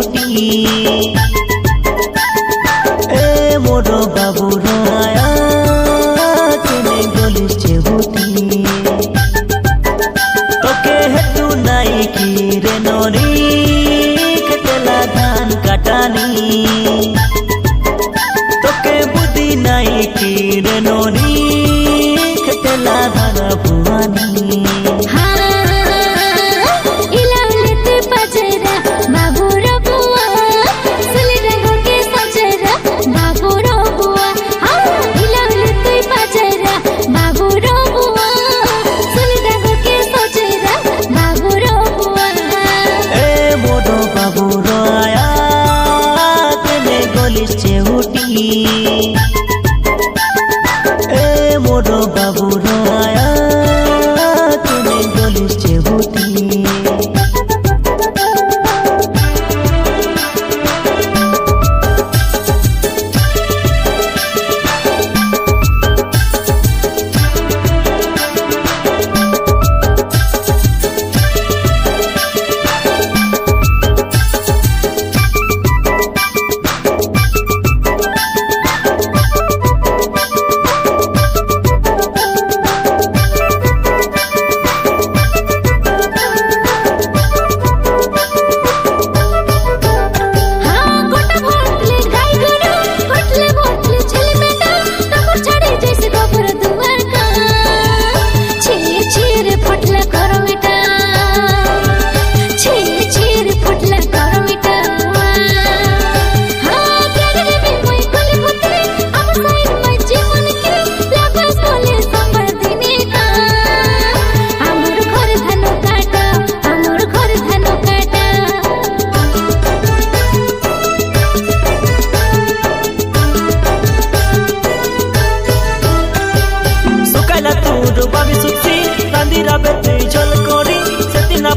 চেহুটি এ মোর বাবু রায়া কেনে গলিস চেহুটি তোকে হেতু নাই কি রে নরি খেতেলা ধান কাটানি তোকে বুদ্ধি নাই কি রে নরি খেতেলা ধান ভুয়ানি ए मोर बाबू राया केने गलिस চেহুটি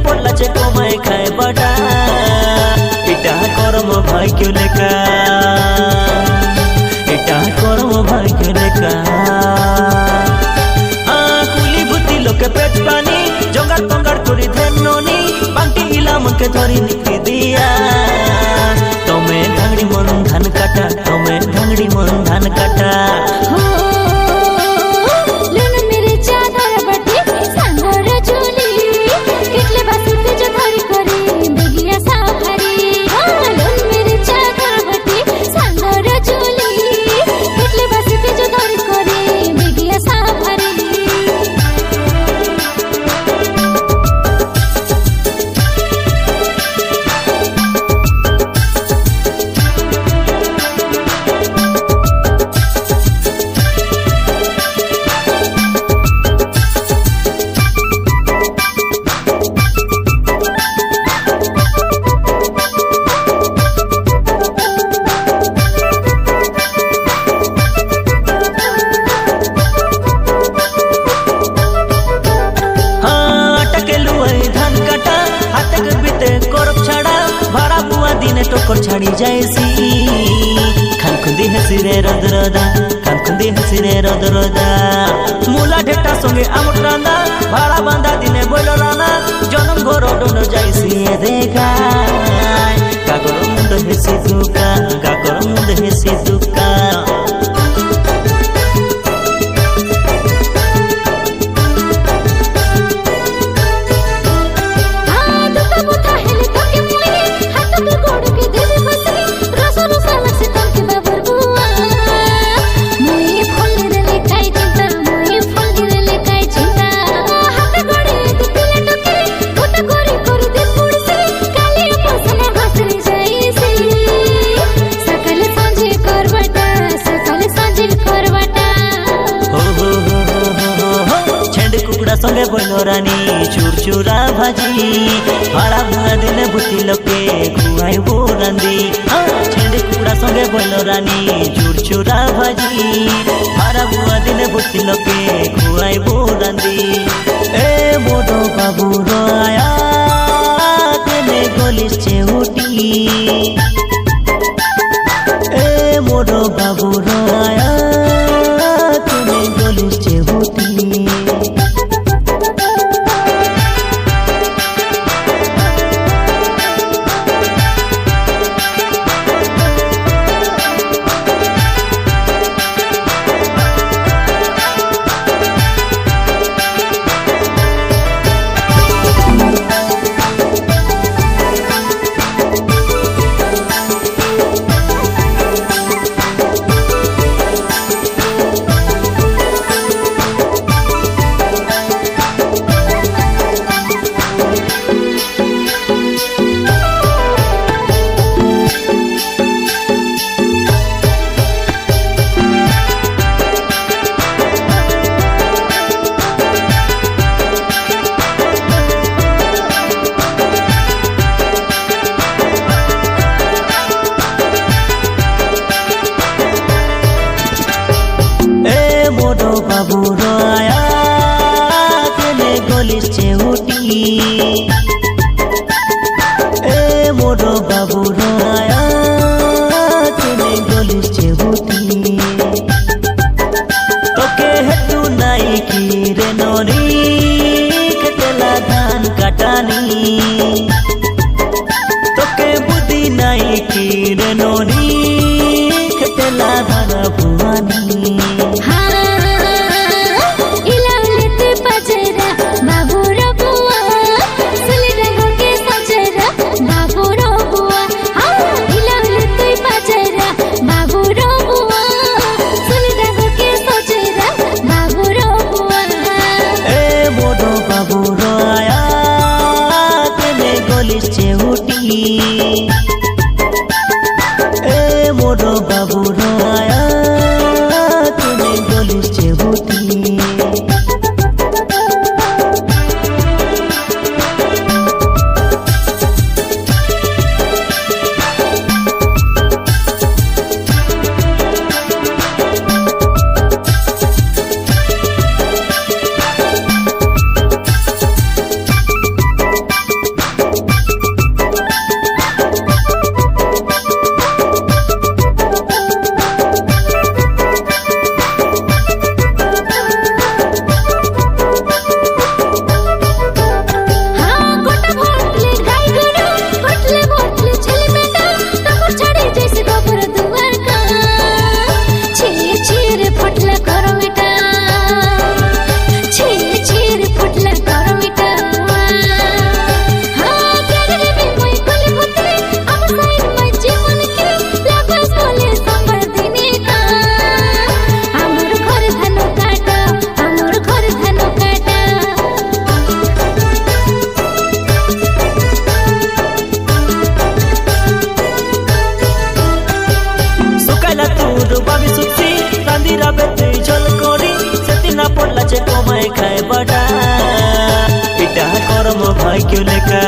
পড়লাছে কমায় খায় বাটা এটা কর্ম ভাগ্য লেখা এটা কর্ম ভাগ্য লেখা কুলি বুদ্ধি লোকে পেট পানি জোগাড় টঙ্গাড় করে ধ্যান ননি বাংটি ইলামকে ধরি নিতে দিয়া তোমে ধাঙ্গড়ি মন ধান কাটা তোমে ধাঙ্গড়ি মন ধান কাটা टोकर छाड़ी जायसी खानखुंदी हसिरे रदरदा खानखुंदी हसिरे रदरदा मुला ढेटा संगे आमट रांदा भाड़ा बांधा दिने बोलो राना जनम घर डोन जायसी देखा काकर मुंड हेसी दुका काकर मुंड हेसी दुका संगे बोलो रानी चूरचूरा भाजी भाड़ा भुआ दिने भूति लोके खुआई वो रांदी छेंडी कुकड़ा संगे बोलो रानी चूरचूरा भाजी भाड़ा भुआ दिने भूति लोके खुआई वो रांदी ए मोरो बाबू राया केने गलिस চেহুটি ए मोरो बाबू राया केने गलिस চেহুটি बाबू रोया केने गलिस चेउटी ए मोरो बाबू रोया केने गलिस चेउटी तोके हेतु नाई की रे नोनी केतेला धान काटानी तोके बुद्धि नाई की रे नोनी केतेला धान भुवानी ए मोरो बाबू रोया केने गलिस चेउटी कमाए खाए बड़ा इटा करम भाग्य लेका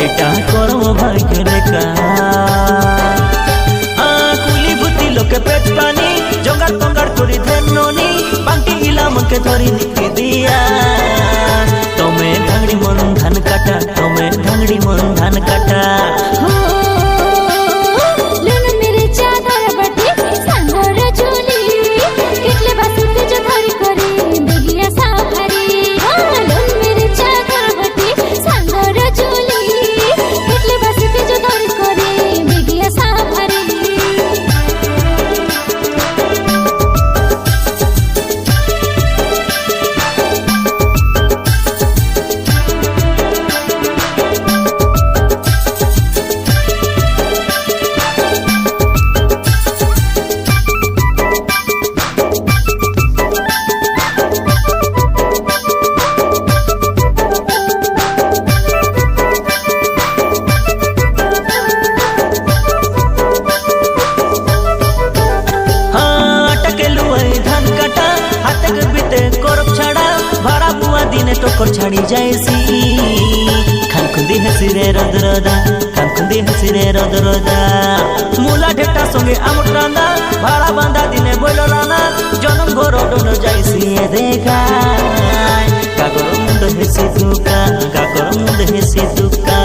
इटा करम भाग्य लेका कुली बुद्धि लोके पेट पानी जंगार पंगार करी धेननी बांटी इला मके धरी निकी दिया तमे धांगड़ी मन धान काटा तमे धांगड़ी मन धान काटा टोकर छाड़ी जाएसी खानखुंदी हसी रे रदरदा खानखुंदी हसी रे रदरदा मुला ढेटा संगे आमुट रांदा भाड़ा बांधा दिने बोलो राना जनम घोरो डोनो जाएसी देखा काकर मुंड हेसी दुका काकर मुंड हेसी दुका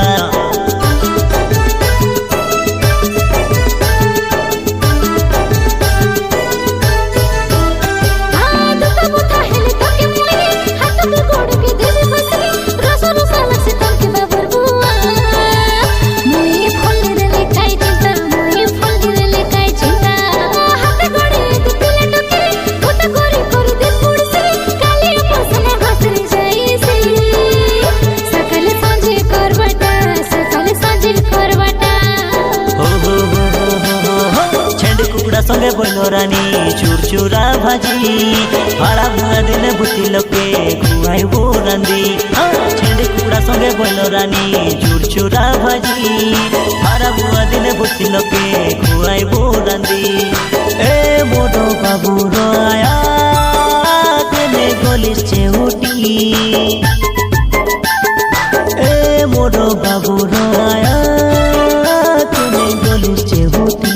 संगे बोलो रानी चूरचूरा भाजी भाड़ा भुआ दिन भूति लोके खुआई वो रांदी छेंडी कुड़ा संगे बोलो रानी चूरचूरा भाजी भाड़ा भुआ दिन भूति लोके खुआई वो रांदी ए मोरो बाबू रोया केने गलिस चेउटी ए मोरो बाबू रोया केने गलिस चेउटी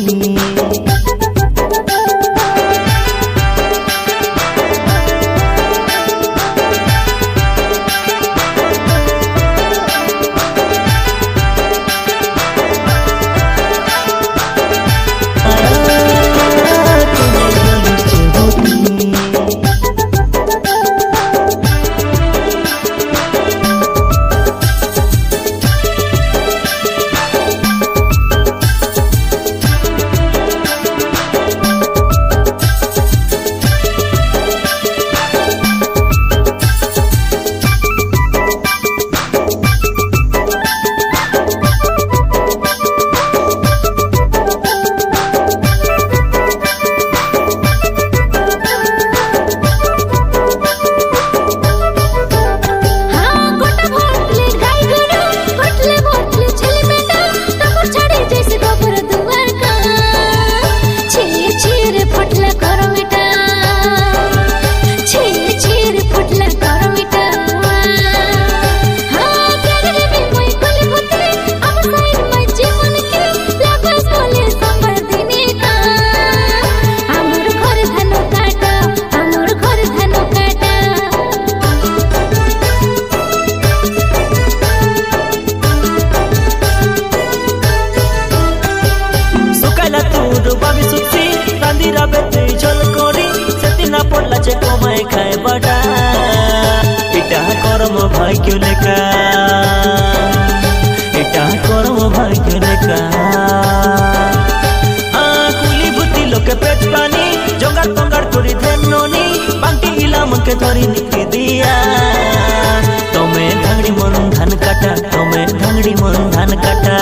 सौभाग्य लेका कुली भूति लोके पेट पानी जंगार पंगार करी धेननी बांटी इला मनके धरी निकी दिया तमे धांगड़ी मन धान काटा तमे धांगड़ी मन धान काटा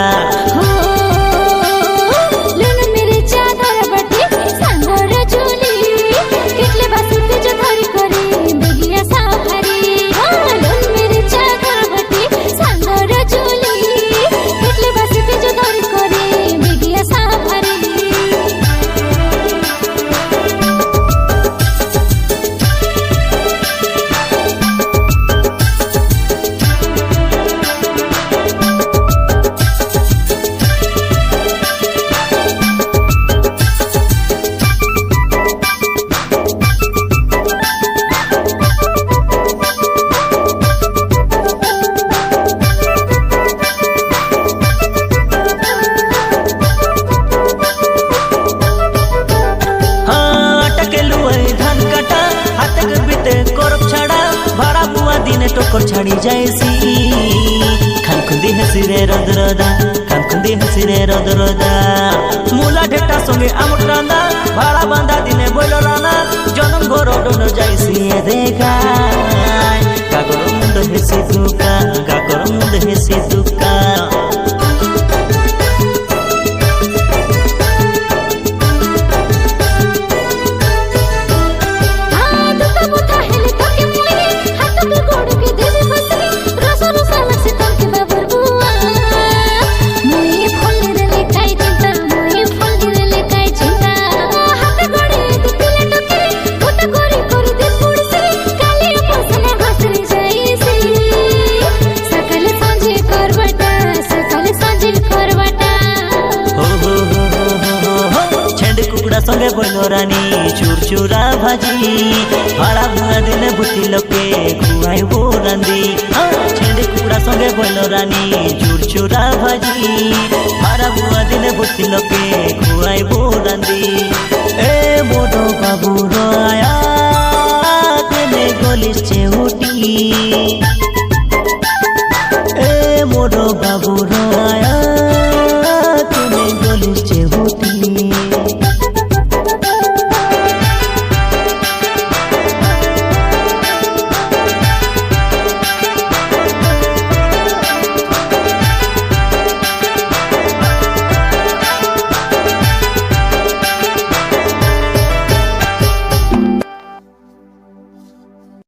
टोकर छाड़ी जाएसी खानखुंदी हसीरे रदरदा खानखुंदी हसीरे रदरदा मुला ढेटा संगे आमुट रांदा भाड़ा बांधा दिने बोलो राना जनम घोर डोनो जाएसी देखा काकर मुंड हेसी दुका काकर मुंड हेसी दुका संगे बोलो रानी चूर चूरा भाजी भाड़ा भुआ दिने भूति लोके खुआई वो रांदी छेंड कुकड़ा संगे बोलो रानी चूर चूरा भाजी